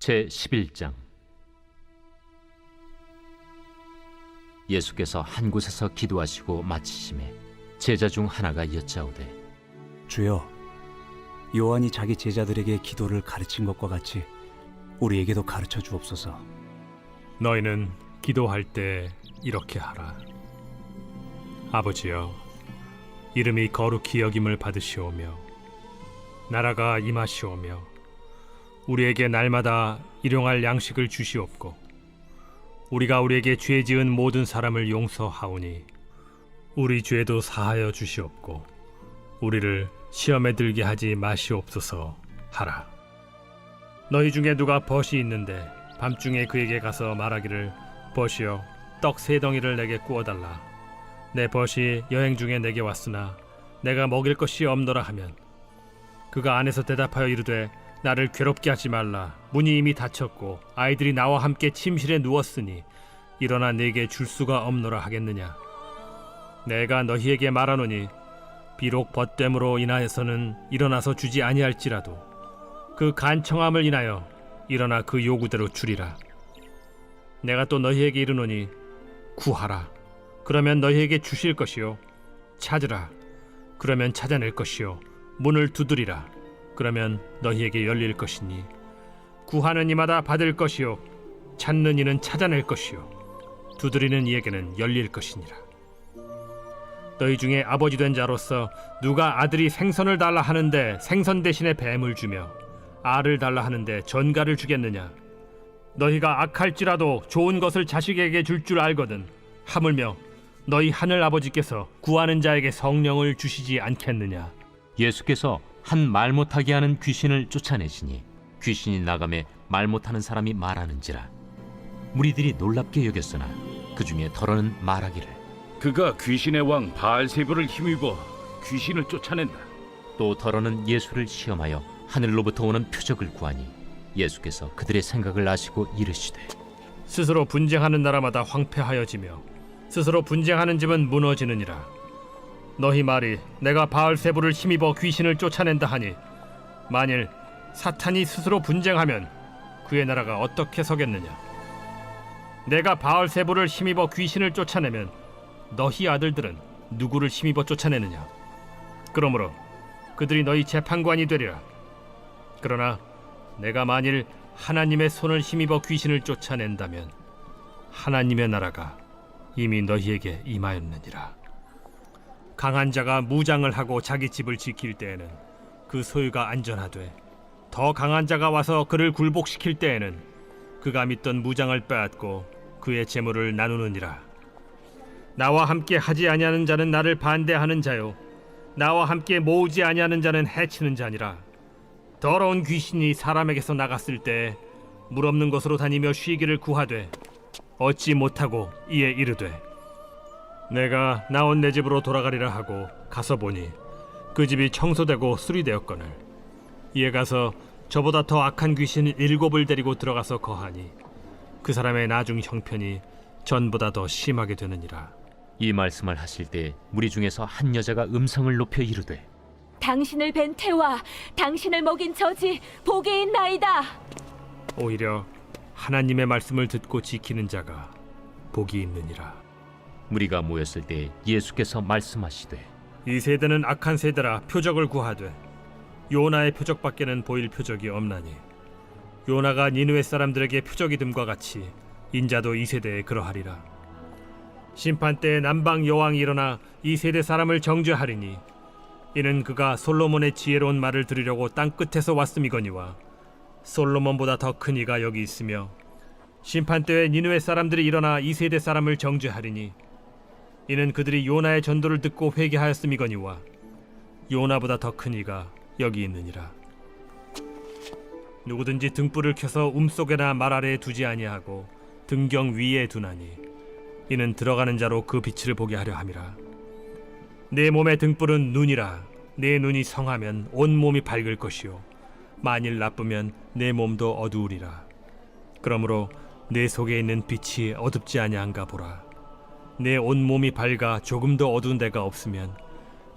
제11장. 예수께서 한 곳에서 기도하시고 마치심에 제자 중 하나가 여짜오되, 주여, 요한이 자기 제자들에게 기도를 가르친 것과 같이 우리에게도 가르쳐 주옵소서. 너희는 기도할 때 이렇게 하라. 아버지여, 이름이 거룩히 여김을 받으시오며 나라가 임하시오며 우리에게 날마다 일용할 양식을 주시옵고 우리가 우리에게 죄 지은 모든 사람을 용서하오니 우리 죄도 사하여 주시옵고 우리를 시험에 들게 하지 마시옵소서 하라. 너희 중에 누가 벗이 있는데 밤중에 그에게 가서 말하기를, 벗이여, 떡 3덩이를 내게 구워달라. 내 벗이 여행 중에 내게 왔으나 내가 먹일 것이 없노라 하면, 그가 안에서 대답하여 이르되, 나를 괴롭게 하지 말라. 문이 이미 닫혔고 아이들이 나와 함께 침실에 누웠으니 일어나 내게 줄 수가 없노라 하겠느냐. 내가 너희에게 말하노니 비록 벗됨으로 인하여서는 일어나서 주지 아니할지라도 그 간청함을 인하여 일어나 그 요구대로 주리라. 내가 또 너희에게 이르노니 구하라, 그러면 너희에게 주실 것이요, 찾으라, 그러면 찾아낼 것이요, 문을 두드리라, 그러면 너희에게 열릴 것이니 구하는 이마다 받을 것이요, 찾는 이는 찾아낼 것이요, 두드리는 이에게는 열릴 것이니라. 너희 중에 아버지 된 자로서 누가 아들이 생선을 달라 하는데 생선 대신에 뱀을 주며 알을 달라 하는데 전갈을 주겠느냐? 너희가 악할지라도 좋은 것을 자식에게 줄 줄 알거든 하물며 너희 하늘 아버지께서 구하는 자에게 성령을 주시지 않겠느냐? 예수께서 한 말 못하게 하는 귀신을 쫓아내시니 귀신이 나가매 말 못하는 사람이 말하는지라. 무리들이 놀랍게 여겼으나 그 중에 더러는 말하기를, 그가 귀신의 왕 바알세불을 힘입어 귀신을 쫓아낸다. 또 더러는 예수를 시험하여 하늘로부터 오는 표적을 구하니 예수께서 그들의 생각을 아시고 이르시되, 스스로 분쟁하는 나라마다 황폐하여지며 스스로 분쟁하는 집은 무너지느니라. 너희 말이 내가 바알세불을 힘입어 귀신을 쫓아낸다 하니 만일 사탄이 스스로 분쟁하면 그의 나라가 어떻게 서겠느냐? 내가 바알세불을 힘입어 귀신을 쫓아내면 너희 아들들은 누구를 힘입어 쫓아내느냐? 그러므로 그들이 너희 재판관이 되리라. 그러나 내가 만일 하나님의 손을 힘입어 귀신을 쫓아낸다면 하나님의 나라가 이미 너희에게 임하였느니라. 강한 자가 무장을 하고 자기 집을 지킬 때에는 그 소유가 안전하되, 더 강한 자가 와서 그를 굴복시킬 때에는 그가 믿던 무장을 빼앗고 그의 재물을 나누느니라. 나와 함께 하지 아니하는 자는 나를 반대하는 자요, 나와 함께 모으지 아니하는 자는 해치는 자니라. 더러운 귀신이 사람에게서 나갔을 때 물 없는 곳으로 다니며 쉬기를 구하되 얻지 못하고 이에 이르되, 내가 나온 내 집으로 돌아가리라 하고 가서 보니 그 집이 청소되고 수리되었거늘 이에 가서 저보다 더 악한 귀신 7을 데리고 들어가서 거하니 그 사람의 나중 형편이 전보다 더 심하게 되느니라. 이 말씀을 하실 때 무리 중에서 한 여자가 음성을 높여 이르되, 당신을 뵌 태와 당신을 먹인 저지 복이 있나이다. 오히려 하나님의 말씀을 듣고 지키는 자가 복이 있느니라. 무리가 모였을 때 예수께서 말씀하시되, 이 세대는 악한 세대라 표적을 구하되 요나의 표적밖에는 보일 표적이 없나니 요나가 니느웨 사람들에게 표적이 됨과 같이 인자도 이 세대에 그러하리라. 심판 때에 남방 여왕이 일어나 이 세대 사람을 정죄하리니 이는 그가 솔로몬의 지혜로운 말을 들으려고 땅 끝에서 왔음이거니와 솔로몬보다 더 큰 이가 여기 있으며, 심판 때에 니느웨 사람들이 일어나 이 세대 사람을 정죄하리니 이는 그들이 요나의 전도를 듣고 회개하였음이거니와 요나보다 더 큰 이가 여기 있느니라. 누구든지 등불을 켜서 움속에나 말 아래에 두지 아니하고 등경 위에 두나니 이는 들어가는 자로 그 빛을 보게 하려 함이라. 내 몸의 등불은 눈이라. 내 눈이 성하면 온 몸이 밝을 것이요 만일 나쁘면 내 몸도 어두우리라. 그러므로 내 속에 있는 빛이 어둡지 아니한가 보라. 내 온몸이 밝아 조금도 어두운 데가 없으면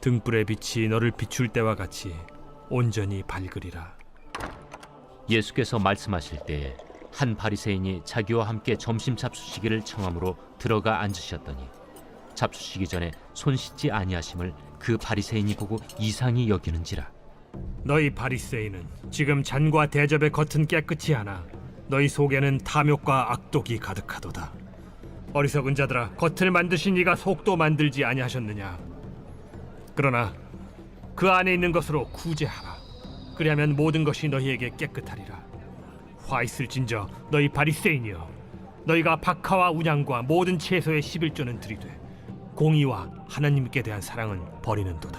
등불의 빛이 너를 비출 때와 같이 온전히 밝으리라. 예수께서 말씀하실 때에 한 바리새인이 자기와 함께 점심 잡수시기를 청함으로 들어가 앉으셨더니 잡수시기 전에 손 씻지 아니하심을 그 바리새인이 보고 이상히 여기는지라. 너희 바리새인은 지금 잔과 대접의 겉은 깨끗이 하나 너희 속에는 탐욕과 악독이 가득하도다. 어리석은 자들아, 겉을 만드신 이가 속도 만들지 아니하셨느냐? 그러나 그 안에 있는 것으로 구제하라. 그리하면 모든 것이 너희에게 깨끗하리라. 화 있을진저 너희 바리새인이여, 너희가 박하와 운양과 모든 채소의 11조는 드리되 공의와 하나님께 대한 사랑은 버리는도다.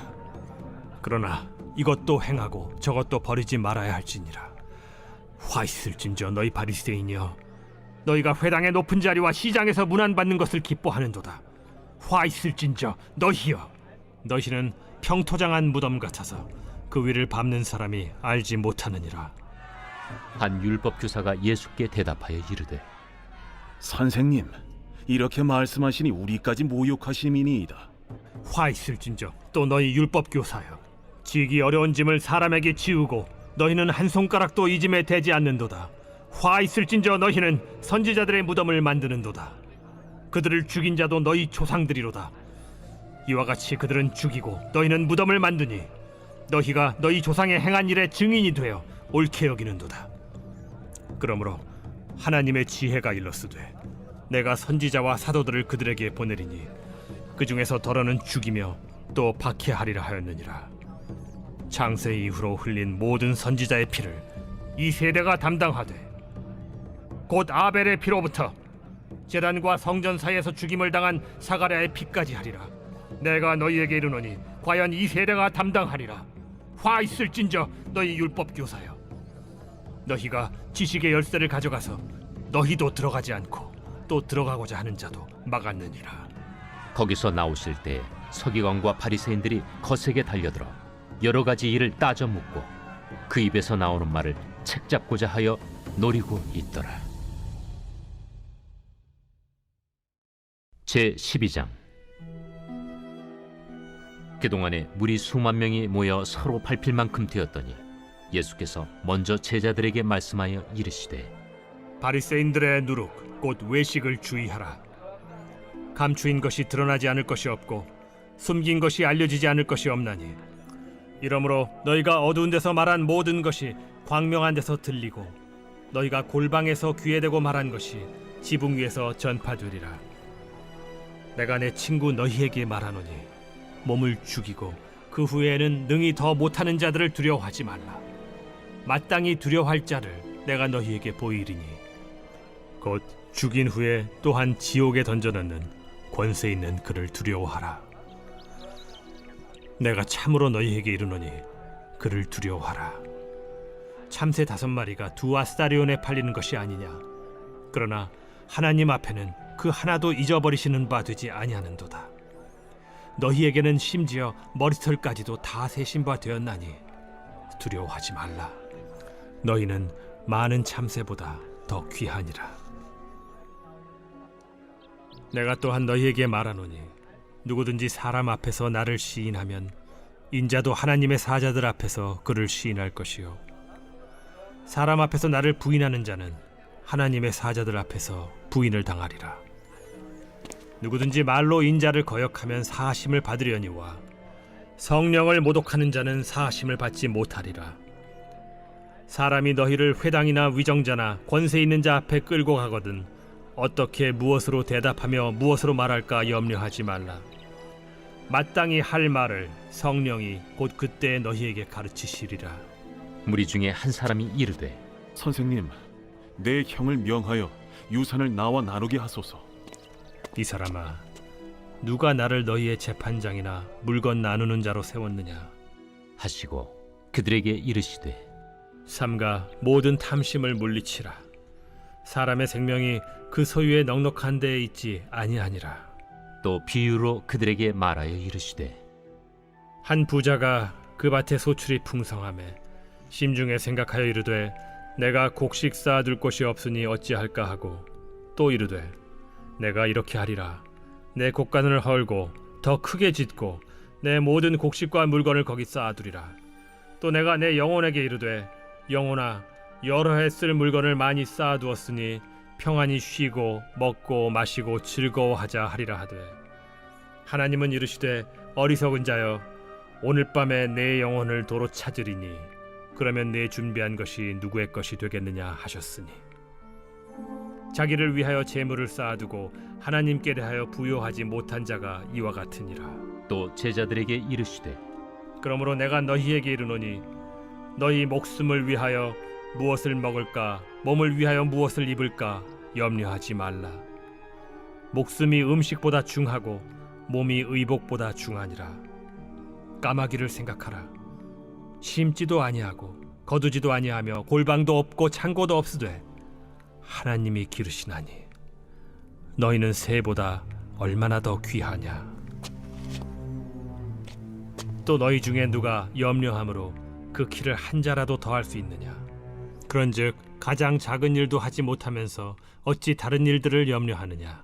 그러나 이것도 행하고 저것도 버리지 말아야 할지니라. 화 있을진저 너희 바리새인이여, 너희가 회당의 높은 자리와 시장에서 문안받는 것을 기뻐하는도다. 화 있을진저 너희여, 너희는 평토장한 무덤 같아서 그 위를 밟는 사람이 알지 못하느니라. 한 율법 교사가 예수께 대답하여 이르되 선생님, 이렇게 말씀하시니 우리까지 모욕하심이니이다. 화 있을진저 또 너희 율법 교사여, 지기 어려운 짐을 사람에게 지우고 너희는 한 손가락도 이 짐에 대지 않는도다. 화 있을진저 너희는 선지자들의 무덤을 만드는도다. 그들을 죽인 자도 너희 조상들이로다. 이와 같이 그들은 죽이고 너희는 무덤을 만드니 너희가 너희 조상의 행한 일의 증인이 되어 옳게 여기는도다. 그러므로 하나님의 지혜가 일렀으되 내가 선지자와 사도들을 그들에게 보내리니 그 중에서 더러는 죽이며 또 박해하리라 하였느니라. 창세 이후로 흘린 모든 선지자의 피를 이 세대가 담당하되 곧 아벨의 피로부터 제단과 성전 사이에서 죽임을 당한 사가랴의 피까지 하리라. 내가 너희에게 이르노니 과연 이 세대가 담당하리라. 화 있을진저 너희 율법 교사여, 너희가 지식의 열쇠를 가져가서 너희도 들어가지 않고 또 들어가고자 하는 자도 막았느니라. 거기서 나오실 때 서기관과 바리새인들이 거세게 달려들어 여러 가지 일을 따져 묻고 그 입에서 나오는 말을 책잡고자 하여 노리고 있더라. 제 12장. 그동안에 무리 수만 명이 모여 서로 밟힐 만큼 되었더니 예수께서 먼저 제자들에게 말씀하여 이르시되 바리새인들의 누룩 곧 외식을 주의하라. 감추인 것이 드러나지 않을 것이 없고 숨긴 것이 알려지지 않을 것이 없나니 이러므로 너희가 어두운 데서 말한 모든 것이 광명한 데서 들리고 너희가 골방에서 귀에 대고 말한 것이 지붕 위에서 전파되리라. 내가 내 친구 너희에게 말하노니 몸을 죽이고 그 후에는 능히 더 못하는 자들을 두려워하지 말라. 마땅히 두려워할 자를 내가 너희에게 보이리니 곧 죽인 후에 또한 지옥에 던져넣는 권세 있는 그를 두려워하라. 내가 참으로 너희에게 이르노니 그를 두려워하라. 참새 5마리가 2아스타리온에 팔리는 것이 아니냐? 그러나 하나님 앞에는 그 하나도 잊어버리시는 바 되지 아니하는도다. 너희에게는 심지어 머리털까지도 다 세신 바 되었나니 두려워하지 말라. 너희는 많은 참새보다 더 귀하니라. 내가 또한 너희에게 말하노니 누구든지 사람 앞에서 나를 시인하면 인자도 하나님의 사자들 앞에서 그를 시인할 것이요, 사람 앞에서 나를 부인하는 자는 하나님의 사자들 앞에서 부인을 당하리라. 누구든지 말로 인자를 거역하면 사하심을 받으려니와 성령을 모독하는 자는 사하심을 받지 못하리라. 사람이 너희를 회당이나 위정자나 권세 있는 자 앞에 끌고 가거든 어떻게 무엇으로 대답하며 무엇으로 말할까 염려하지 말라. 마땅히 할 말을 성령이 곧 그때 너희에게 가르치시리라. 무리 중에 한 사람이 이르되 선생님, 내 형을 명하여 유산을 나와 나누게 하소서. 이 사람아, 누가 나를 너희의 재판장이나 물건 나누는 자로 세웠느냐? 하시고 그들에게 이르시되 삼가 모든 탐심을 물리치라. 사람의 생명이 그 소유의 넉넉한 데에 있지 아니하니라. 또 비유로 그들에게 말하여 이르시되 한 부자가 그 밭에 소출이 풍성하매 심중에 생각하여 이르되 내가 곡식 쌓아둘 곳이 없으니 어찌할까 하고 또 이르되 내가 이렇게 하리라. 내 곡간을 헐고 더 크게 짓고 내 모든 곡식과 물건을 거기 쌓아두리라. 또 내가 내 영혼에게 이르되 영혼아, 여러 해 쓸 물건을 많이 쌓아두었으니 평안히 쉬고 먹고 마시고 즐거워하자 하리라 하되, 하나님은 이르시되 어리석은 자여, 오늘 밤에 내 영혼을 도로 찾으리니 그러면 내 준비한 것이 누구의 것이 되겠느냐 하셨으니, 자기를 위하여 재물을 쌓아두고 하나님께 대하여 부요하지 못한 자가 이와 같으니라. 또 제자들에게 이르시되 그러므로 내가 너희에게 이르노니 너희 목숨을 위하여 무엇을 먹을까, 몸을 위하여 무엇을 입을까 염려하지 말라. 목숨이 음식보다 중하고 몸이 의복보다 중하니라. 까마귀를 생각하라. 심지도 아니하고 거두지도 아니하며 골방도 없고 창고도 없으되 하나님이 기르시나니 너희는 새보다 얼마나 더 귀하냐. 또 너희 중에 누가 염려함으로 그 키를 한 자라도 더할 수 있느냐. 그런즉 가장 작은 일도 하지 못하면서 어찌 다른 일들을 염려하느냐.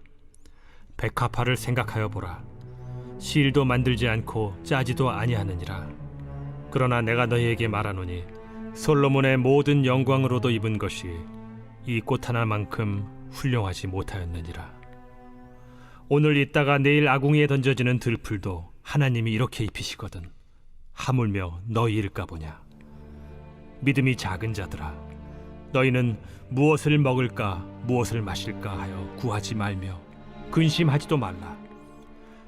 백합화를 생각하여 보라. 실도 만들지 않고 짜지도 아니하느니라. 그러나 내가 너희에게 말하노니 솔로몬의 모든 영광으로도 입은 것이 이 꽃 하나만큼 훌륭하지 못하였느니라. 오늘 있다가 내일 아궁이에 던져지는 들풀도 하나님이 이렇게 입히시거든 하물며 너희일까 보냐. 믿음이 작은 자들아, 너희는 무엇을 먹을까 무엇을 마실까 하여 구하지 말며 근심하지도 말라.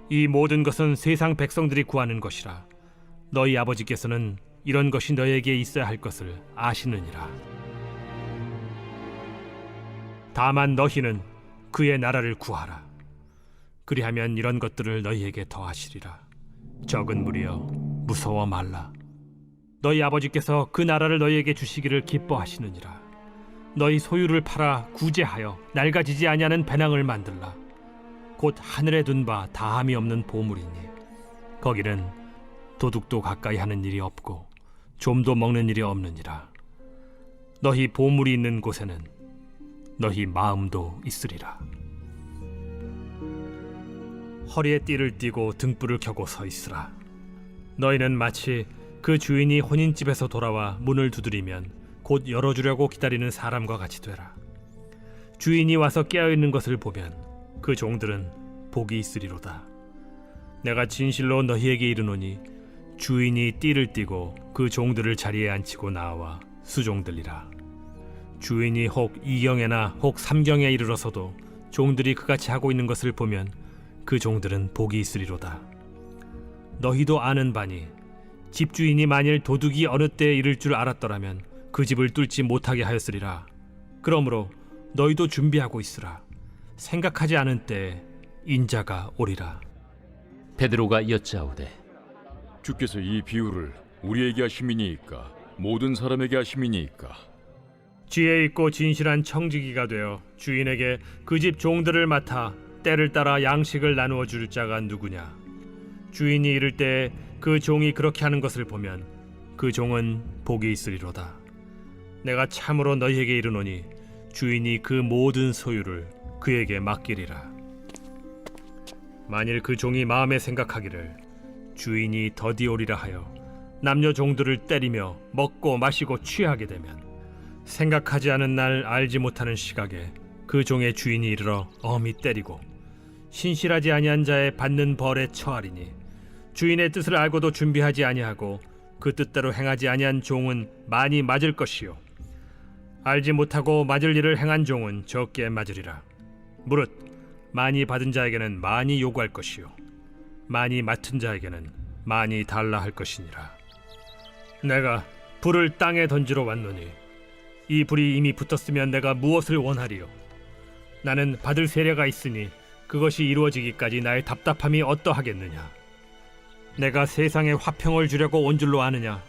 이 모든 것은 세상 백성들이 구하는 것이라. 너희 아버지께서는 이런 것이 너희에게 있어야 할 것을 아시느니라. 다만 너희는 그의 나라를 구하라. 그리하면 이런 것들을 너희에게 더하시리라. 적은 무리여, 무서워 말라. 너희 아버지께서 그 나라를 너희에게 주시기를 기뻐하시느니라. 너희 소유를 팔아 구제하여 낡아지지 아니하는 배낭을 만들라. 곧 하늘에 둔 바 다함이 없는 보물이니 거기는 도둑도 가까이 하는 일이 없고 좀도 먹는 일이 없느니라. 너희 보물이 있는 곳에는 너희 마음도 있으리라. 허리에 띠를 띠고 등불을 켜고 서 있으라. 너희는 마치 그 주인이 혼인집에서 돌아와 문을 두드리면 곧 열어주려고 기다리는 사람과 같이 되라. 주인이 와서 깨어있는 것을 보면 그 종들은 복이 있으리로다. 내가 진실로 너희에게 이르노니 주인이 띠를 띠고 그 종들을 자리에 앉히고 나와 수종들리라. 주인이 혹 이경에나 혹 삼경에 이르러서도 종들이 그같이 하고 있는 것을 보면 그 종들은 복이 있으리로다. 너희도 아는 바니 집주인이 만일 도둑이 어느 때에 이를 줄 알았더라면 그 집을 뚫지 못하게 하였으리라. 그러므로 너희도 준비하고 있으라. 생각하지 않은 때에 인자가 오리라. 베드로가 여짜오되 주께서 이 비유를 우리에게 하심이니이까 모든 사람에게 하심이니이까? 지혜 있고 진실한 청지기가 되어 주인에게 그 집 종들을 맡아 때를 따라 양식을 나누어 줄 자가 누구냐. 주인이 이를 때 그 종이 그렇게 하는 것을 보면 그 종은 복이 있으리로다. 내가 참으로 너희에게 이르노니 주인이 그 모든 소유를 그에게 맡기리라. 만일 그 종이 마음에 생각하기를 주인이 더디 오리라 하여 남녀 종들을 때리며 먹고 마시고 취하게 되면 생각하지 않은 날 알지 못하는 시각에 그 종의 주인이 이르러 엄히 때리고 신실하지 아니한 자의 받는 벌에 처하리니, 주인의 뜻을 알고도 준비하지 아니하고 그 뜻대로 행하지 아니한 종은 많이 맞을 것이요 알지 못하고 맞을 일을 행한 종은 적게 맞으리라. 무릇 많이 받은 자에게는 많이 요구할 것이요 많이 맡은 자에게는 많이 달라 할 것이니라. 내가 불을 땅에 던지러 왔노니 이 불이 이미 붙었으면 내가 무엇을 원하리요. 나는 받을 세례가 있으니 그것이 이루어지기까지 나의 답답함이 어떠하겠느냐. 내가 세상에 화평을 주려고 온 줄로 아느냐.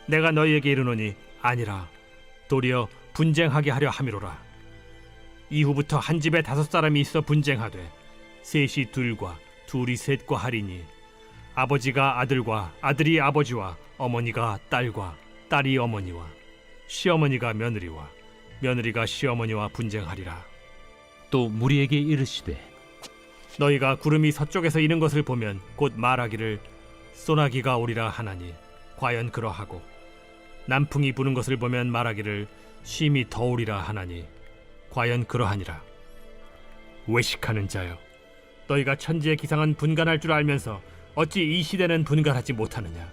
내가 너희에게 이르노니 아니라 도리어 분쟁하게 하려 함이로라. 이후부터 한 집에 5사람이 있어 분쟁하되 셋이 둘과 둘이 셋과 하리니 아버지가 아들과 아들이 아버지와 어머니가 딸과 딸이 어머니와 시어머니가 며느리와 며느리가 시어머니와 분쟁하리라. 또 무리에게 이르시되 너희가 구름이 서쪽에서 이는 것을 보면 곧 말하기를 소나기가 오리라 하나니 과연 그러하고, 남풍이 부는 것을 보면 말하기를 심히 더우리라 하나니 과연 그러하니라. 외식하는 자여, 너희가 천지의 기상은 분간할 줄 알면서 어찌 이 시대는 분간하지 못하느냐?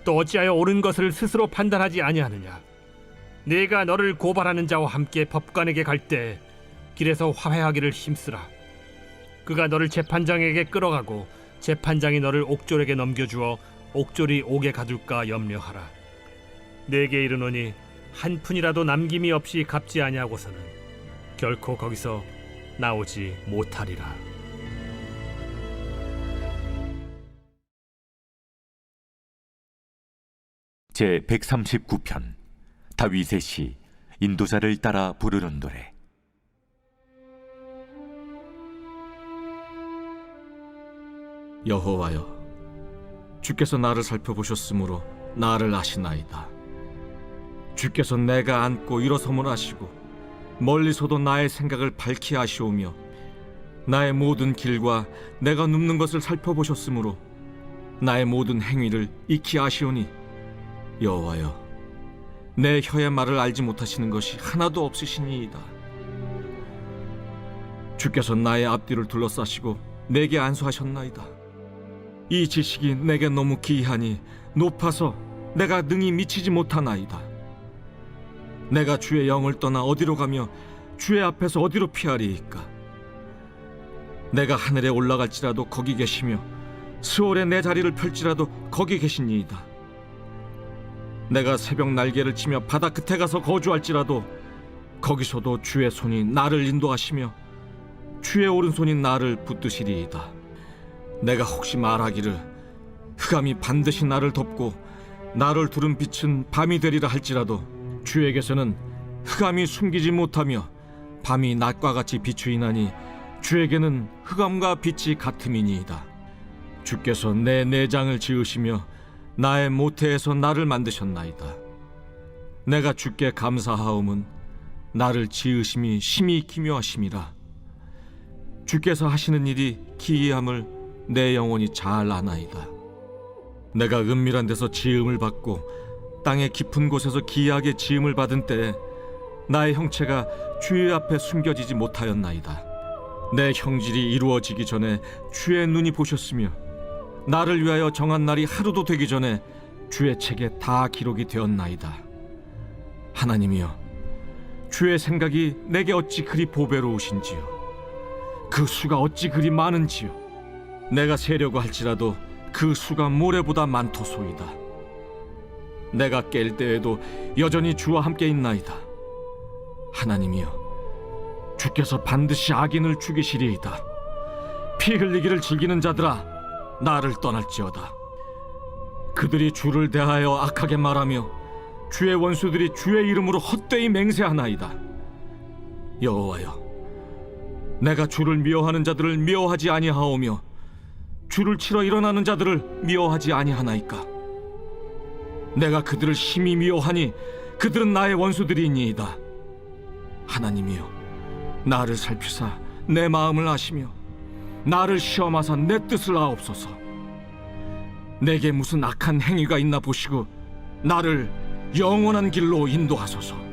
또 어찌하여 옳은 것을 스스로 판단하지 아니하느냐? 내가 너를 고발하는 자와 함께 법관에게 갈 때 길에서 화해하기를 힘쓰라. 그가 너를 재판장에게 끌어가고 재판장이 너를 옥졸에게 넘겨주어 옥졸이 옥에 가둘까 염려하라. 내게 이르노니 한 푼이라도 남김이 없이 갚지 아니하고서는 결코 거기서 나오지 못하리라. 제 139편 다윗의 시 인도자를 따라 부르는 노래. 여호와여, 주께서 나를 살펴보셨으므로 나를 아시나이다. 주께서 내가 앉고 일어섬을 아시고 멀리서도 나의 생각을 밝히 아시오며 나의 모든 길과 내가 눕는 것을 살펴보셨으므로 나의 모든 행위를 익히 아시오니 여호와여, 내 혀의 말을 알지 못하시는 것이 하나도 없으시니이다. 주께서 나의 앞뒤를 둘러싸시고 내게 안수하셨나이다. 이 지식이 내게 너무 기이하니 높아서 내가 능히 미치지 못하나이다. 내가 주의 영을 떠나 어디로 가며 주의 앞에서 어디로 피하리이까? 내가 하늘에 올라갈지라도 거기 계시며 스올에 내 자리를 펼지라도 거기 계시니이다. 내가 새벽 날개를 치며 바다 끝에 가서 거주할지라도 거기서도 주의 손이 나를 인도하시며 주의 오른손이 나를 붙드시리이다. 내가 혹시 말하기를 흑암이 반드시 나를 덮고 나를 두른 빛은 밤이 되리라 할지라도 주에게서는 흑암이 숨기지 못하며 밤이 낮과 같이 비추이나니 주에게는 흑암과 빛이 같음이니이다. 주께서 내 내장을 지으시며 나의 모태에서 나를 만드셨나이다. 내가 주께 감사하옴은 나를 지으심이 심히 기묘하심이라. 주께서 하시는 일이 기이함을 내 영혼이 잘 아나이다. 내가 은밀한 데서 지음을 받고 땅의 깊은 곳에서 기이하게 지음을 받은 때에 나의 형체가 주의 앞에 숨겨지지 못하였나이다. 내 형질이 이루어지기 전에 주의 눈이 보셨으며 나를 위하여 정한 날이 하루도 되기 전에 주의 책에 다 기록이 되었나이다. 하나님이여, 주의 생각이 내게 어찌 그리 보배로우신지요. 그 수가 어찌 그리 많은지요. 내가 세려고 할지라도 그 수가 모래보다 많도소이다. 내가 깰 때에도 여전히 주와 함께 있나이다. 하나님이여, 주께서 반드시 악인을 죽이시리이다. 피 흘리기를 즐기는 자들아, 나를 떠날지어다. 그들이 주를 대하여 악하게 말하며 주의 원수들이 주의 이름으로 헛되이 맹세하나이다. 여호와여, 내가 주를 미워하는 자들을 미워하지 아니하오며 주를 치러 일어나는 자들을 미워하지 아니하나이까? 내가 그들을 심히 미워하니 그들은 나의 원수들이니이다. 하나님이여, 나를 살피사 내 마음을 아시며 나를 시험하사 내 뜻을 아옵소서. 내게 무슨 악한 행위가 있나 보시고 나를 영원한 길로 인도하소서.